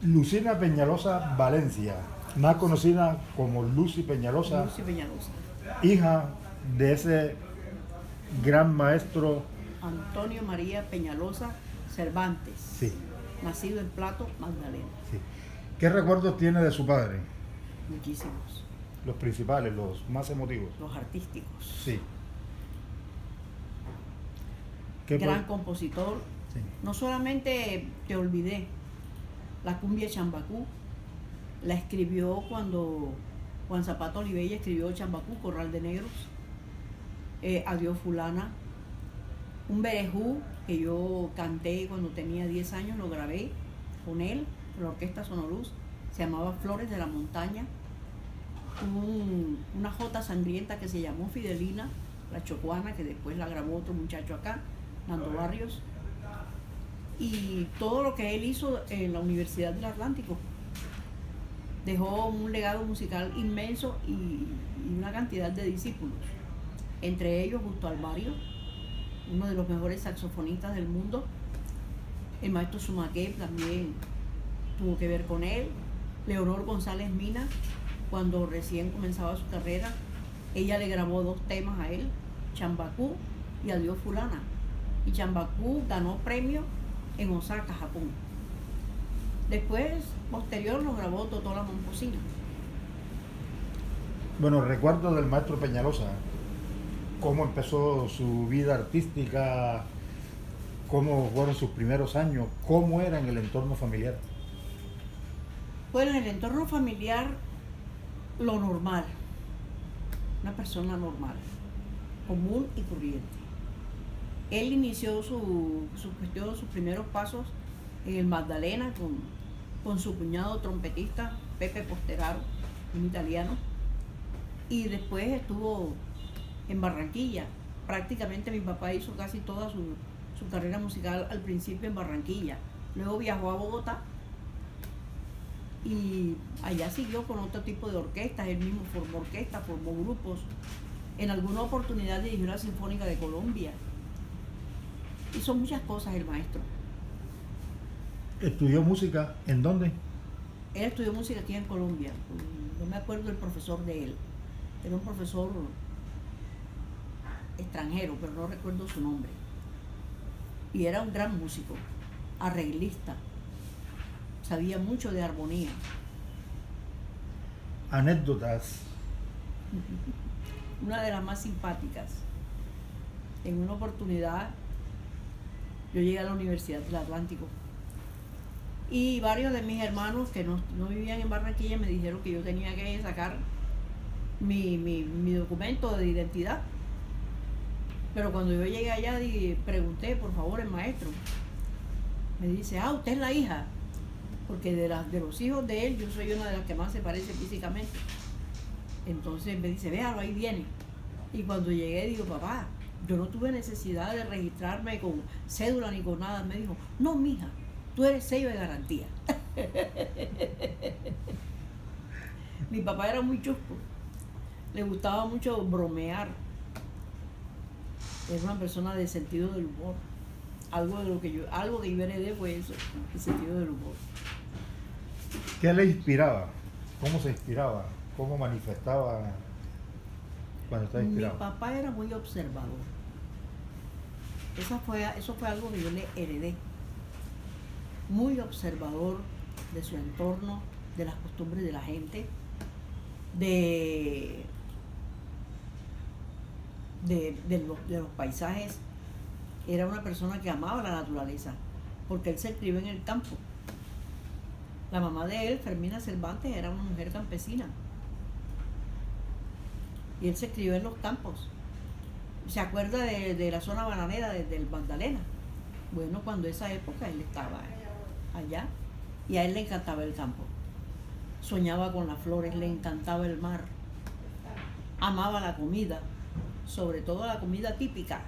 Lucina Peñalosa Valencia, más conocida como Lucy Peñalosa, Lucy Peñalosa. hija de ese gran maestro. Antonio María Peñalosa Cervantes. Sí, Nacido en Plato, Magdalena. sí. ¿Qué recuerdos tiene de su padre? Muchísimos. Los principales, los más emotivos. Los artísticos. Sí. ¿Qué Gran puede- compositor. Sí. No solamente Te olvidé, la cumbia Chambacú la escribió cuando Juan Zapata Olivella escribió Chambacú, Corral de Negros. Adiós Fulana. Un berejú que yo canté cuando tenía 10 años, lo grabé con él, con la orquesta Sonoluz, se llamaba Flores de la Montaña. Una jota sangrienta que se llamó Fidelina, la chocuana, que después la grabó otro muchacho acá, Nando Barrios. Y todo lo que él hizo en la Universidad del Atlántico. Dejó un legado musical inmenso y una cantidad de discípulos. Entre ellos Justo Alvario, uno de los mejores saxofonistas del mundo. El maestro Sumaqué también tuvo que ver con él. Leonor González Mina, cuando recién comenzaba su carrera, ella le grabó 2 temas a él, Chambacú y Adiós Fulana. Y Chambacú ganó premio en Osaka, Japón. Después, posterior, lo grabó Totola Momposina. Bueno, recuerdo del maestro Peñalosa, cómo empezó su vida artística, cómo fueron sus primeros años, cómo era en el entorno familiar. Bueno, en el entorno familiar, lo normal. Una persona normal, común y corriente. Él inició sus primeros pasos en el Magdalena con su cuñado trompetista, Pepe Posteraro, un italiano. Y después estuvo en Barranquilla. Prácticamente mi papá hizo casi toda su carrera musical al principio en Barranquilla. Luego viajó a Bogotá y allá siguió con otro tipo de orquestas. Él mismo formó orquestas, formó grupos. En alguna oportunidad dirigió la Sinfónica de Colombia. Hizo muchas cosas el maestro. ¿Estudió música en dónde? Él estudió música aquí en Colombia. No me acuerdo del profesor de él. Era un profesor extranjero, pero no recuerdo su nombre. Y era un gran músico, arreglista. Sabía mucho de armonía. Anécdotas. Una de las más simpáticas. En una oportunidad, yo llegué a la Universidad del Atlántico y varios de mis hermanos que no vivían en Barranquilla me dijeron que yo tenía que sacar mi documento de identidad. Pero cuando yo llegué allá pregunté, por favor, el maestro. Me dice, usted es la hija. Porque de los hijos de él, yo soy una de las que más se parece físicamente. Entonces me dice, véalo, ahí viene. Y cuando llegué, digo, papá, yo no tuve necesidad de registrarme con cédula ni con nada. Me dijo, no, mija, tú eres sello de garantía. Mi papá era muy chusco. Le gustaba mucho bromear. Era una persona de sentido del humor. Algo que yo heredé fue eso, el sentido del humor. ¿Qué le inspiraba? ¿Cómo se inspiraba? ¿Cómo manifestaba cuando estaba inspirado? Mi papá era muy observador. Eso fue algo que yo le heredé. Muy observador de su entorno, de las costumbres de la gente, de los paisajes. Era una persona que amaba la naturaleza, porque él se crió en el campo. La mamá de él, Fermina Cervantes, era una mujer campesina. Y él se crió en los campos. ¿Se acuerda de la zona bananera del Magdalena? Bueno, cuando esa época él estaba allá y a él le encantaba el campo. Soñaba con las flores, le encantaba el mar. Amaba la comida, sobre todo la comida típica.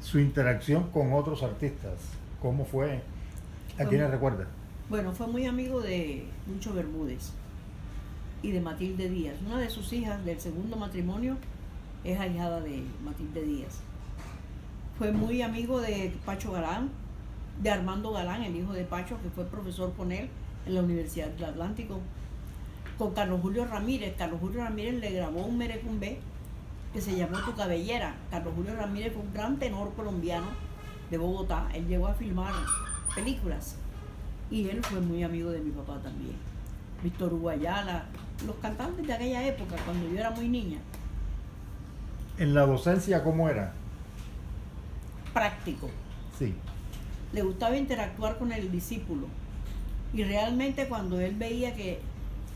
Su interacción con otros artistas, ¿cómo fue? ¿A quiénes recuerda? Bueno, fue muy amigo de Lucho Bermúdez y de Matilde Díaz. Una de sus hijas del segundo matrimonio es ahijada de Matilde Díaz. Fue muy amigo de Pacho Galán, de Armando Galán, el hijo de Pacho, que fue profesor con él en la Universidad del Atlántico, con Carlos Julio Ramírez. Carlos Julio Ramírez le grabó un merecumbé que se llamó Tu Cabellera. Carlos Julio Ramírez fue un gran tenor colombiano de Bogotá. Él llegó a filmar películas y él fue muy amigo de mi papá también. Víctor Hugo Ayala, los cantantes de aquella época, cuando yo era muy niña. ¿En la docencia cómo era? Práctico. Sí. Le gustaba interactuar con el discípulo. Y realmente cuando él veía que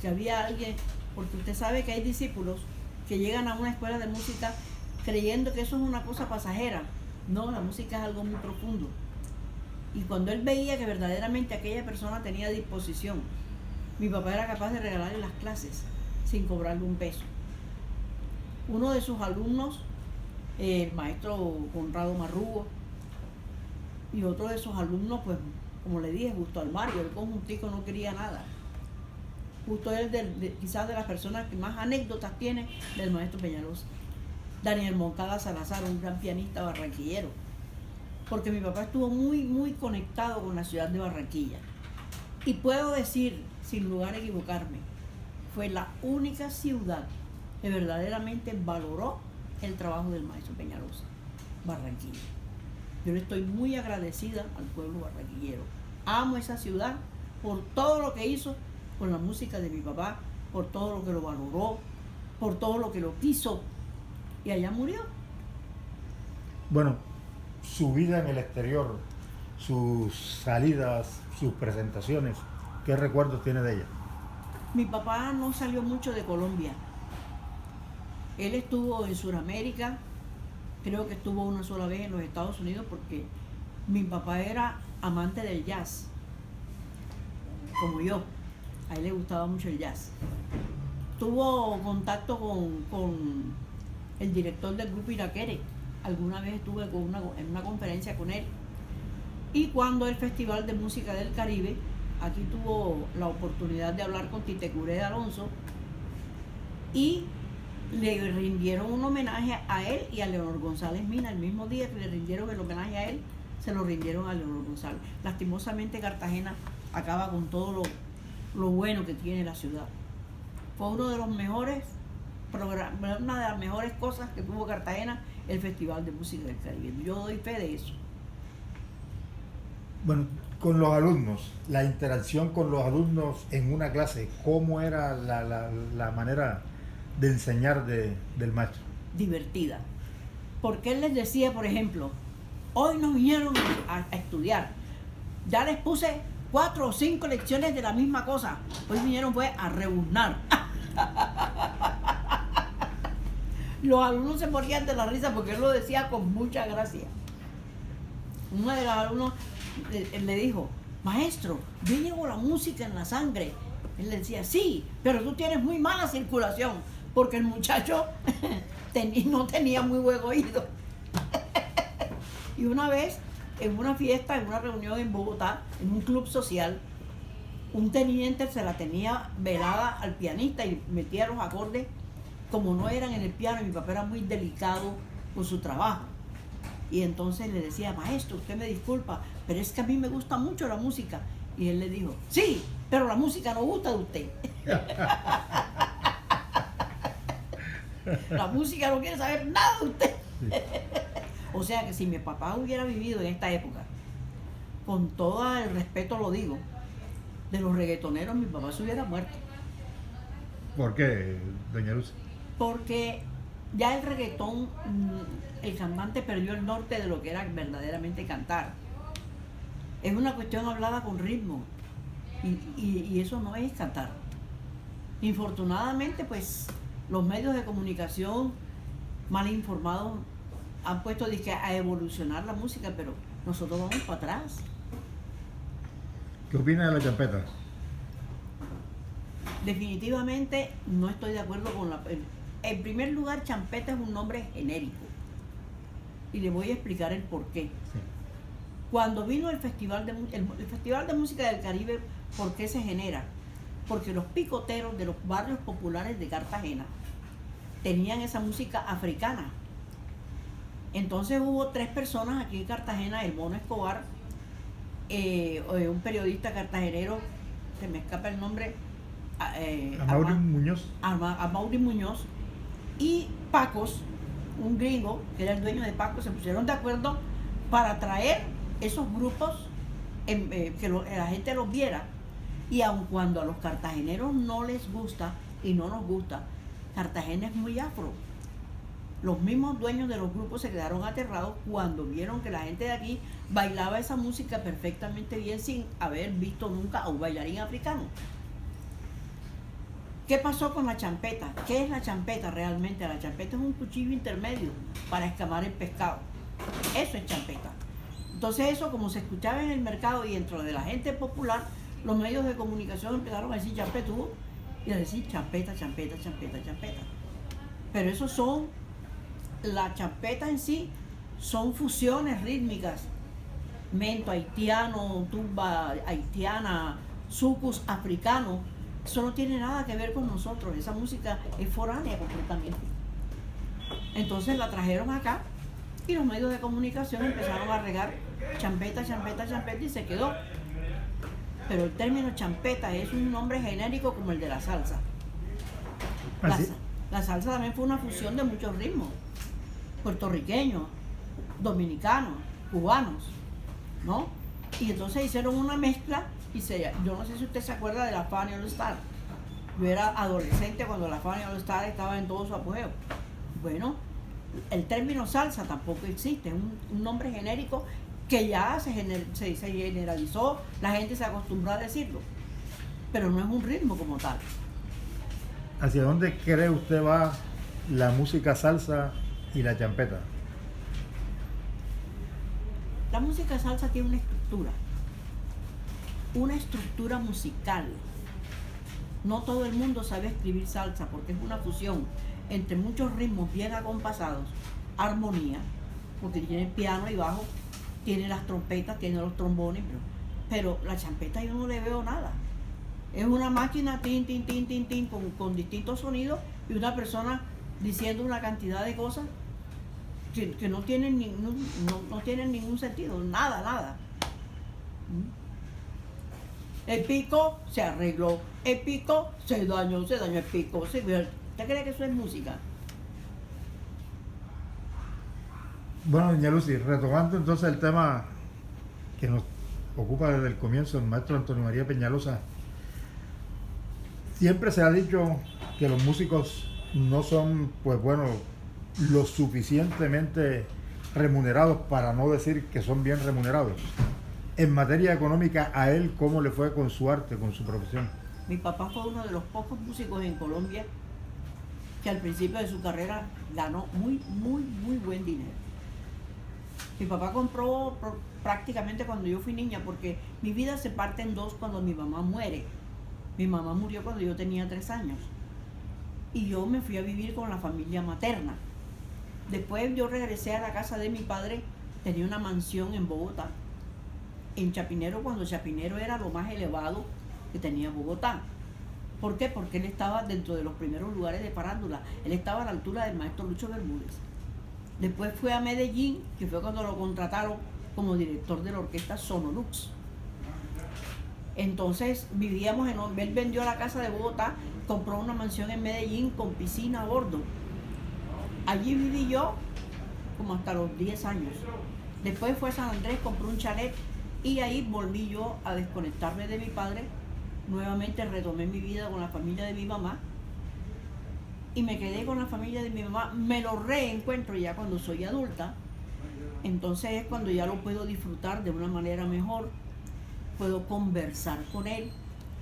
había alguien, porque usted sabe que hay discípulos que llegan a una escuela de música creyendo que eso es una cosa pasajera. No, la música es algo muy profundo. Y cuando él veía que verdaderamente aquella persona tenía disposición, mi papá era capaz de regalarle las clases sin cobrarle un peso. Uno de sus alumnos, el maestro Conrado Marrugo, y otro de sus alumnos, pues, como le dije, Justo Almario, el conjuntico no quería nada. Justo es quizás de las personas que más anécdotas tiene del maestro Peñalosa. Daniel Moncada Salazar, un gran pianista barranquillero, porque mi papá estuvo muy, muy conectado con la ciudad de Barranquilla. Y puedo decir, sin lugar a equivocarme, fue la única ciudad que verdaderamente valoró el trabajo del maestro Peñalosa, Barranquilla. Yo le estoy muy agradecida al pueblo barranquillero. Amo esa ciudad por todo lo que hizo con la música de mi papá, por todo lo que lo valoró, por todo lo que lo quiso. Y allá murió. Bueno, su vida en el exterior, sus salidas, sus presentaciones, ¿qué recuerdos tiene de ella? Mi papá no salió mucho de Colombia. Él estuvo en Sudamérica, creo que estuvo una sola vez en los Estados Unidos porque mi papá era amante del jazz, como yo. A él le gustaba mucho el jazz. Tuvo contacto con el director del grupo Iraquere. Alguna vez estuve en una conferencia con él. Y cuando el Festival de Música del Caribe, aquí tuvo la oportunidad de hablar con Tite Curé de Alonso y le rindieron un homenaje a él y a Leonor González Mina. El mismo día que le rindieron el homenaje a él, se lo rindieron a Leonor González. Lastimosamente Cartagena acaba con todo lo bueno que tiene la ciudad. Fue uno de los mejores programas, una de las mejores cosas que tuvo Cartagena, el Festival de Música del Caribe. Yo doy fe de eso. Bueno, con los alumnos, la interacción con los alumnos en una clase, ¿cómo era la manera de enseñar del maestro? Divertida. Porque él les decía, por ejemplo, hoy nos vinieron a estudiar. Ya les puse 4 o 5 lecciones de la misma cosa. Hoy vinieron fue a rebuznar. Los alumnos se morían de la risa porque él lo decía con mucha gracia. Uno de los alumnos le dijo, maestro, yo llevo la música en la sangre. Él le decía, sí, pero tú tienes muy mala circulación, porque el muchacho no tenía muy buen oído. Y una vez, en una fiesta, en una reunión en Bogotá, en un club social, un teniente se la tenía velada al pianista y metía los acordes como no eran en el piano, y mi papá era muy delicado con su trabajo. Y entonces le decía, maestro, usted me disculpa, pero es que a mí me gusta mucho la música. Y él le dijo, sí, pero la música no gusta de usted. La música no quiere saber nada de usted. Sí. O sea que si mi papá hubiera vivido en esta época, con todo el respeto lo digo, de los reggaetoneros, mi papá se hubiera muerto. ¿Por qué, doña Luz? Porque ya el reggaetón, el cantante perdió el norte de lo que era verdaderamente cantar. Es una cuestión hablada con ritmo y eso no es cantar. Infortunadamente, pues, los medios de comunicación mal informados han puesto a evolucionar la música, pero nosotros vamos para atrás. ¿Qué opina de la champeta? Definitivamente no estoy de acuerdo con En primer lugar, champeta es un nombre genérico. Y le voy a explicar el por qué. Sí. Cuando vino el Festival de Música del Caribe, ¿por qué se genera? Porque los picoteros de los barrios populares de Cartagena tenían esa música africana. Entonces hubo 3 personas aquí en Cartagena, el Mono Escobar, un periodista cartagenero, se me escapa el nombre, Amaury Muñoz. Amaury Muñoz, y Pacos, un gringo que era el dueño de Pacos, se pusieron de acuerdo para traer esos grupos, la gente los viera. Y aun cuando a los cartageneros no les gusta y no nos gusta, Cartagena es muy afro. Los mismos dueños de los grupos se quedaron aterrados cuando vieron que la gente de aquí bailaba esa música perfectamente bien sin haber visto nunca a un bailarín africano. ¿Qué pasó con la champeta? ¿Qué es la champeta realmente? La champeta es un cuchillo intermedio para escamar el pescado. Eso es champeta. Entonces eso, como se escuchaba en el mercado y dentro de la gente popular, los medios de comunicación empezaron a decir champetú y a decir champeta, champeta, champeta, champeta. Pero esos son, la champeta en sí, son fusiones rítmicas. Mento haitiano, tumba haitiana, sucus africano. Eso no tiene nada que ver con nosotros. Esa música es foránea completamente. Entonces la trajeron acá y los medios de comunicación empezaron a regar champeta, champeta, champeta y se quedó. Pero el término champeta es un nombre genérico como el de la salsa. La salsa también fue una fusión de muchos ritmos, puertorriqueños, dominicanos, cubanos, ¿no? Y entonces hicieron una mezcla y yo no sé si usted se acuerda de la Fania All Star. Yo era adolescente cuando la Fania All Star estaba en todo su apogeo. Bueno, el término salsa tampoco existe, es un nombre genérico que ya se generalizó, la gente se acostumbró a decirlo, pero no es un ritmo como tal. ¿Hacia dónde cree usted va la música salsa y la champeta? La música salsa tiene una estructura musical. No todo el mundo sabe escribir salsa porque es una fusión entre muchos ritmos bien acompasados, armonía, porque tiene piano y bajo, tiene las trompetas, tiene los trombones, pero la champeta yo no le veo nada. Es una máquina tin, tin, tin, tin, tin, con distintos sonidos y una persona diciendo una cantidad de cosas que no tienen ningún sentido, nada. El pico se arregló, el pico se dañó el pico. ¿Usted cree que eso es música? Bueno, doña Lucy, retomando entonces el tema que nos ocupa desde el comienzo, el maestro Antonio María Peñalosa, siempre se ha dicho que los músicos no son, pues bueno, lo suficientemente remunerados, para no decir que son bien remunerados. En materia económica, ¿a él cómo le fue con su arte, con su profesión? Mi papá fue uno de los pocos músicos en Colombia que al principio de su carrera ganó muy buen dinero. Mi papá compró prácticamente cuando yo fui niña, porque mi vida se parte en dos cuando mi mamá muere. Mi mamá murió cuando yo tenía 3 años y yo me fui a vivir con la familia materna. Después yo regresé a la casa de mi padre, tenía una mansión en Bogotá, en Chapinero, cuando Chapinero era lo más elevado que tenía Bogotá. ¿Por qué? Porque él estaba dentro de los primeros lugares de farándula. Él estaba a la altura del maestro Lucho Bermúdez. Después fue a Medellín, que fue cuando lo contrataron como director de la orquesta Sonolux. Entonces vivíamos él vendió la casa de Bogotá, compró una mansión en Medellín con piscina a bordo. Allí viví yo como hasta los 10 años. Después fue a San Andrés, compró un chalet y ahí volví yo a desconectarme de mi padre. Nuevamente retomé mi vida con la familia de mi mamá y me quedé con la familia de mi mamá. Me lo reencuentro ya cuando soy adulta. Entonces es cuando ya lo puedo disfrutar de una manera mejor. Puedo conversar con él.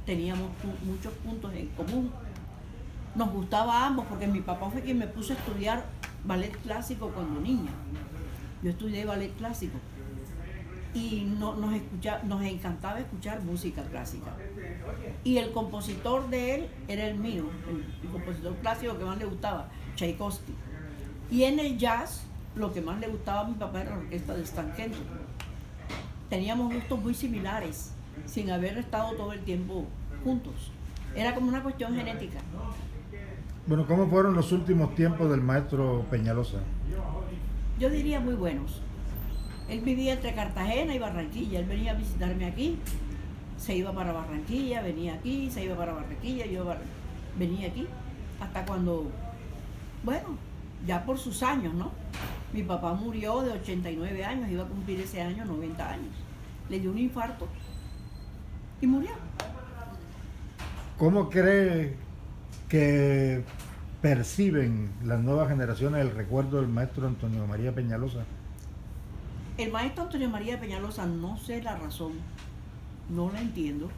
Teníamos muchos puntos en común. Nos gustaba a ambos porque mi papá fue quien me puso a estudiar ballet clásico cuando niña. Yo estudié ballet clásico y nos encantaba escuchar música clásica. Y el compositor de él era el mío, el compositor clásico que más le gustaba, Tchaikovsky. Y en el jazz, lo que más le gustaba a mi papá era la orquesta de Stan Kenton. Teníamos gustos muy similares, sin haber estado todo el tiempo juntos. Era como una cuestión genética. Bueno, ¿cómo fueron los últimos tiempos del maestro Peñalosa? Yo diría muy buenos. Él vivía entre Cartagena y Barranquilla. Él venía a visitarme aquí, se iba para Barranquilla, venía aquí, se iba para Barranquilla, venía aquí, hasta cuando, bueno, ya por sus años, ¿no? Mi papá murió de 89 años, iba a cumplir ese año 90 años. Le dio un infarto y murió. ¿Cómo cree que perciben las nuevas generaciones el recuerdo del maestro Antonio María Peñalosa? El maestro Antonio María Peñalosa, no sé la razón, no la entiendo,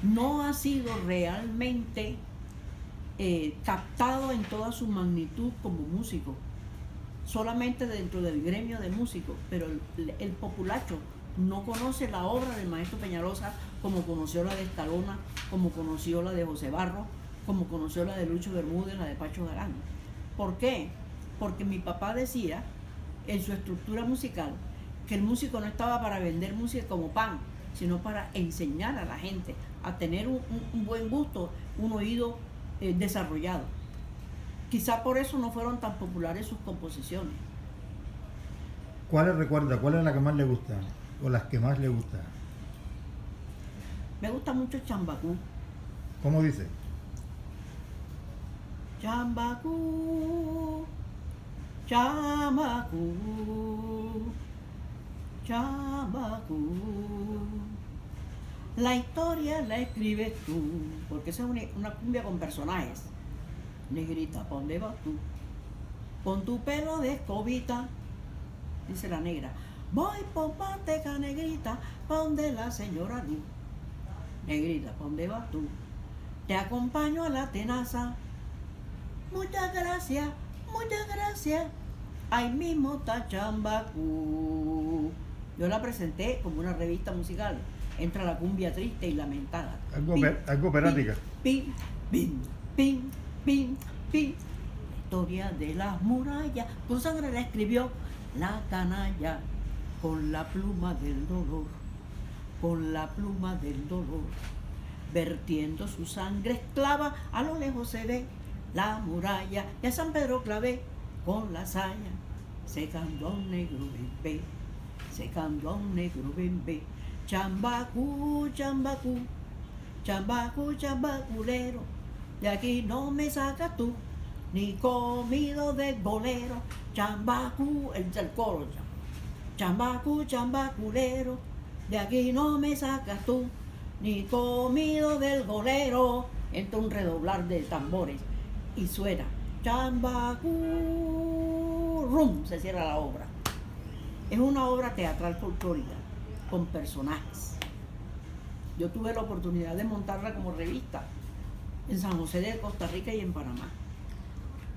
no ha sido realmente captado en toda su magnitud como músico, solamente dentro del gremio de músicos, pero el populacho no conoce la obra del maestro Peñalosa como conoció la de Escalona, como conoció la de José Barro, como conoció la de Lucho Bermúdez, la de Pacho Galán. ¿Por qué? Porque mi papá decía en su estructura musical que el músico no estaba para vender música como pan, sino para enseñar a la gente a tener un buen gusto, un oído desarrollado. Quizá por eso no fueron tan populares sus composiciones. ¿Cuáles recuerda? ¿Cuál es la que más le gusta? ¿O las que más le gusta? Me gusta mucho Chambacú. ¿Cómo dice? Chambacú, Chambacú, Chambacú. La historia la escribes tú, porque esa es una cumbia con personajes. Negrita, ¿pa' dónde vas tú? Con tu pelo de escobita, dice la negra. Voy por Manteca, negrita, ¿pa' donde la señora Luz? Negrita, ¿pa' dónde vas tú? Te acompaño a la tenaza. Muchas gracias, muchas gracias. Ahí mismo está Chambacú. Yo la presenté como una revista musical. Entra la cumbia triste y lamentada. Algo operática. Pim, pim, pim, pim, pim. La historia de las murallas. Con sangre la escribió la canalla. Con la pluma del dolor. Con la pluma del dolor. Vertiendo su sangre esclava, a lo lejos se ve la muralla. Y a San Pedro clavé con la saya. Secando a un negro bebé. Secando a un negro bebé. Chambacú, Chambacú, Chambacú, chambaculero, de aquí no me sacas tú, ni comido de bolero. Chambacú, el coro, Chambacú, chambaculero, de aquí no me sacas tú, ni comido del bolero. Entra un redoblar de tambores y suena Chambacú, rum, se cierra la obra. Es una obra teatral folclórica con personajes. Yo tuve la oportunidad de montarla como revista en San José de Costa Rica y en Panamá.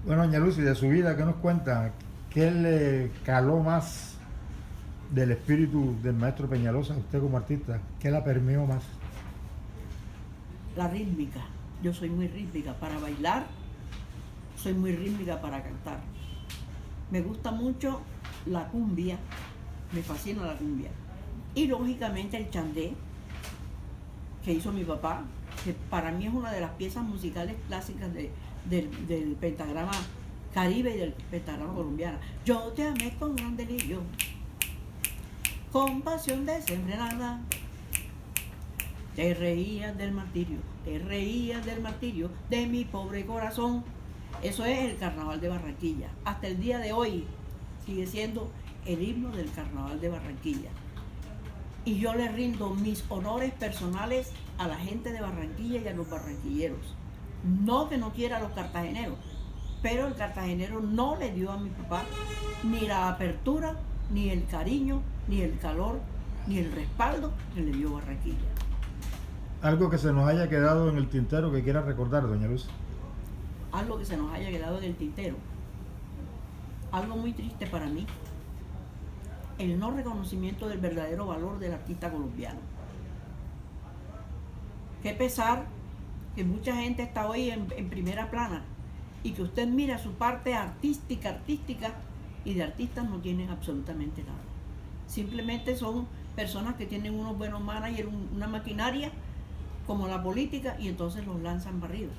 Bueno, doña Lucy, de su vida, ¿qué nos cuenta? ¿Qué le caló más del espíritu del maestro Peñalosa a usted como artista? ¿Qué la permeó más? La rítmica. Yo soy muy rítmica para bailar, soy muy rítmica para cantar. Me gusta mucho la cumbia, me fascina la cumbia. Y lógicamente el chandé que hizo mi papá, que para mí es una de las piezas musicales clásicas del pentagrama caribe y del pentagrama colombiano. Yo te amé con gran delirio, con pasión desenfrenada. Te reías del martirio de mi pobre corazón. Eso es el Carnaval de Barranquilla. Hasta el día de hoy sigue siendo el himno del Carnaval de Barranquilla. Y yo le rindo mis honores personales a la gente de Barranquilla y a los barranquilleros. No que no quiera a los cartageneros, pero el cartagenero no le dio a mi papá ni la apertura, ni el cariño, ni el calor, ni el respaldo que le dio Barranquilla. Algo que se nos haya quedado en el tintero que quiera recordar, doña Luz. Algo que se nos haya quedado en el tintero. Algo muy triste para mí. El no reconocimiento del verdadero valor del artista colombiano. Qué pesar que mucha gente está hoy en primera plana y que usted mira su parte artística y de artistas no tienen absolutamente nada. Simplemente son personas que tienen unos buenos managers, una maquinaria como la política y entonces los lanzan barridos.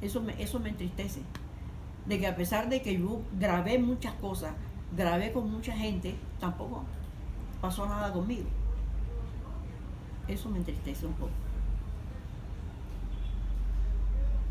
Eso me entristece. De que a pesar de que yo grabé muchas cosas, grabé con mucha gente, tampoco pasó nada conmigo. Eso me entristece un poco.